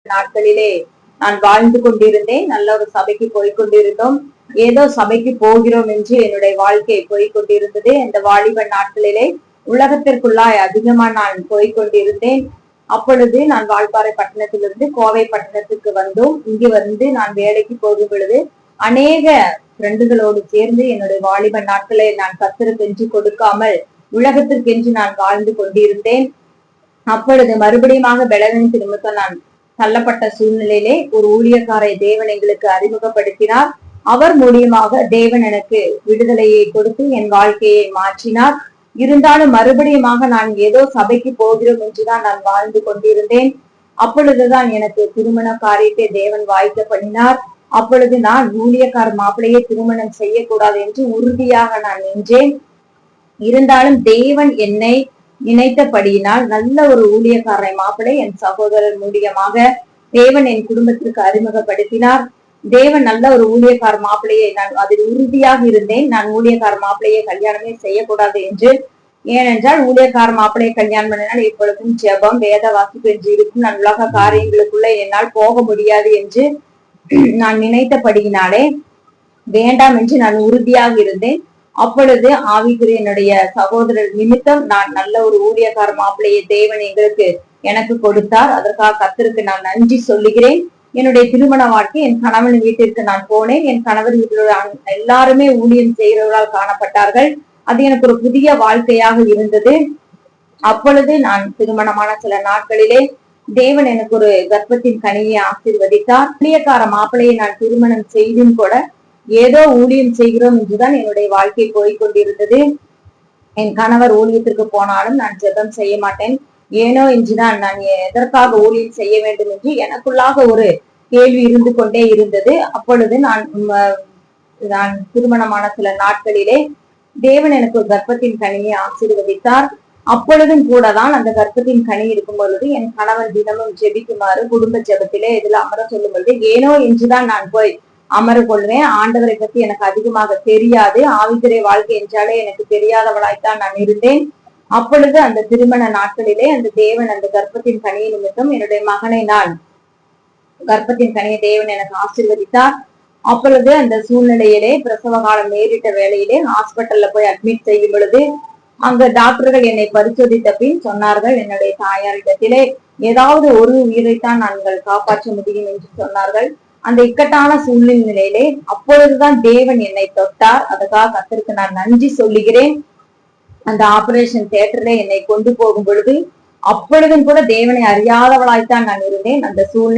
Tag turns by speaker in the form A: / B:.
A: நாட்களிலே நான் வாழ்ந்து கொண்டிருந்தேன். நல்ல ஒரு சபைக்கு போய் கொண்டிருந்தோம். ஏதோ சபைக்கு போகிறோம் என்று என்னுடைய வாழ்க்கை போய் கொண்டிருந்தது. இந்த வாலிப நாட்களிலே உலகத்திற்குள்ளாய் அதிகமா நான் போய் கொண்டிருந்தேன். அப்பொழுது நான் வால்பாறை பட்டணத்திலிருந்து கோவை பட்டணத்துக்கு வந்தோம். இங்கு வந்து நான் வேலைக்கு போகும் பொழுது அநேக ஃப்ரெண்டுகளோடு சேர்ந்து என்னுடைய வாலிப நாட்களை நான் கர்த்தருக்கென்று கொடுக்காமல் உலகத்திற்கென்று நான் வாழ்ந்து கொண்டிருந்தேன். அப்பொழுது மறுபடியுமாக பலவீனத்தின் நிமித்தம் நான் தள்ளப்பட்ட சூழ்நிலையிலே ஒரு ஊழியக்காரை தேவன் எங்களுக்கு அறிமுகப்படுத்தினார். அவர் மூலியமாக தேவன் எனக்கு விடுதலையை கொடுத்து என் வாழ்க்கையை மாற்றினார். இருந்தாலும் மறுபடியுமாக நான் ஏதோ சபைக்கு போகிறோம் என்றுதான் நான் வாழ்ந்து கொண்டிருந்தேன். அப்பொழுதுதான் எனக்கு திருமண காரியத்தை தேவன் வாய்க்க பண்ணினார். அப்பொழுது நான் ஊழியக்கார மாப்பிளையை திருமணம் செய்யக்கூடாது என்று உறுதியாக நான் நின்றேன். இருந்தாலும் தேவன் என்னை நினைத்தபடியினால் நல்ல ஒரு ஊழியக்காரரை மாப்பிளை என் சகோதரர் மூலியமாக தேவன் என் குடும்பத்திற்கு அறிமுகப்படுத்தினார். தேவன் நல்ல ஒரு ஊழியக்கார மாப்பிளையை நான் அதில் உறுதியாக இருந்தேன். நான் ஊழியக்கார மாப்பிளையை கல்யாணமே செய்யக்கூடாது என்று. ஏனென்றால் ஊழியக்கார மாப்பிளையை கல்யாணம் பண்ணினால் இப்பொழுதும் ஜெபம் வேத வாசிப்பு என்று இருக்கும். நான் உலக காரியங்களுக்குள்ள என்னால் போக முடியாது என்று நான் நினைத்தபடியினாலே வேண்டாம் என்று நான் உறுதியாக இருந்தேன். அப்பொழுது ஆவிக்குரிய என்னுடைய சகோதரர் நிமித்தம் நான் நல்ல ஒரு ஊழியக்கார மாப்பிள்ளையை தேவன் எனக்கு கொடுத்தார். அதற்காக கர்த்தருக்கு நான் நன்றி சொல்லுகிறேன். என்னுடைய திருமண வாழ்க்கை என் கணவன் வீட்டிற்கு நான் போனேன். என் கணவர் வீட்டில் எல்லாருமே ஊழியம் செய்கிறவர்களால் காணப்பட்டார்கள். அது எனக்கு ஒரு புதிய வாழ்க்கையாக இருந்தது. அப்பொழுது நான் திருமணமான சில நாட்களிலே தேவன் எனக்கு ஒரு கர்ப்பத்தின் கனியை ஆசீர்வதித்தார். ஊழியக்கார மாப்பிள்ளையை நான் திருமணம் செய்தும் கூட ஏதோ ஊழியம் செய்கிறோம் என்றுதான் என்னுடைய வாழ்க்கை போய்கொண்டிருந்தது. என் கணவர் ஊழியத்திற்கு போனாலும் நான் ஜெபம் செய்ய மாட்டேன். ஏனோ என்றுதான் நான் எதற்காக ஊழியம் செய்ய வேண்டும் என்று எனக்குள்ளாக ஒரு கேள்வி இருந்து கொண்டே இருந்தது. அப்பொழுது நான் திருமணமான சில நாட்களிலே தேவன் எனக்கு ஒரு கர்ப்பத்தின் கனியை ஆசீர்வதித்தார். அப்பொழுதும் கூட தான் அந்த கர்ப்பத்தின் கனி இருக்கும் பொழுது என் கணவன் தினமும் ஜெபிக்குமாறு குடும்ப ஜெபத்திலே இதுல அமர சொல்லும் பொழுது ஏனோ என்றுதான் நான் போய் அமர கொள்வேன். ஆண்டவரை பத்தி எனக்கு அதிகமாக தெரியாது. ஆவிக்குரிய வாழ்க்கை என்றாலே எனக்கு தெரியாதவளாய்த்தான் நான் இருந்தேன். அப்பொழுது அந்த திருமண நாட்களிலே அந்த தேவன் அந்த கர்ப்பத்தின் கனியை நிமித்தம் என்னுடைய மகனை நான் கர்ப்பத்தின் கனியை தேவன் எனக்கு ஆசீர்வதித்தார். அப்பொழுது அந்த சூழ்நிலையிலே பிரசவ காலம் நேரிட்ட வேளையிலே ஹாஸ்பிட்டல்ல போய் அட்மிட் செய்யும் பொழுது அங்க டாக்டர்கள் என்னை பரிசோதித்த பின் சொன்னார்கள், என்னுடைய தாயாரிடத்திலே ஏதாவது ஒரு உயிரைத்தான் நாங்கள் காப்பாற்ற முடியும் என்று சொன்னார்கள். அந்த இக்கட்டான சூழ்நிலையிலே அப்பொழுதுதான் தேவன் என்னை தொட்டார். அதுக்காக கர்த்தருக்கு நான் நன்றி சொல்லுகிறேன். அந்த ஆபரேஷன் தியேட்டர்ல என்னை கொண்டு போகும் பொழுது அப்பொழுதும் கூட தேவனை அறியாதவளாய்த்தான் நான் இருந்தேன். அந்த சூழ்நிலை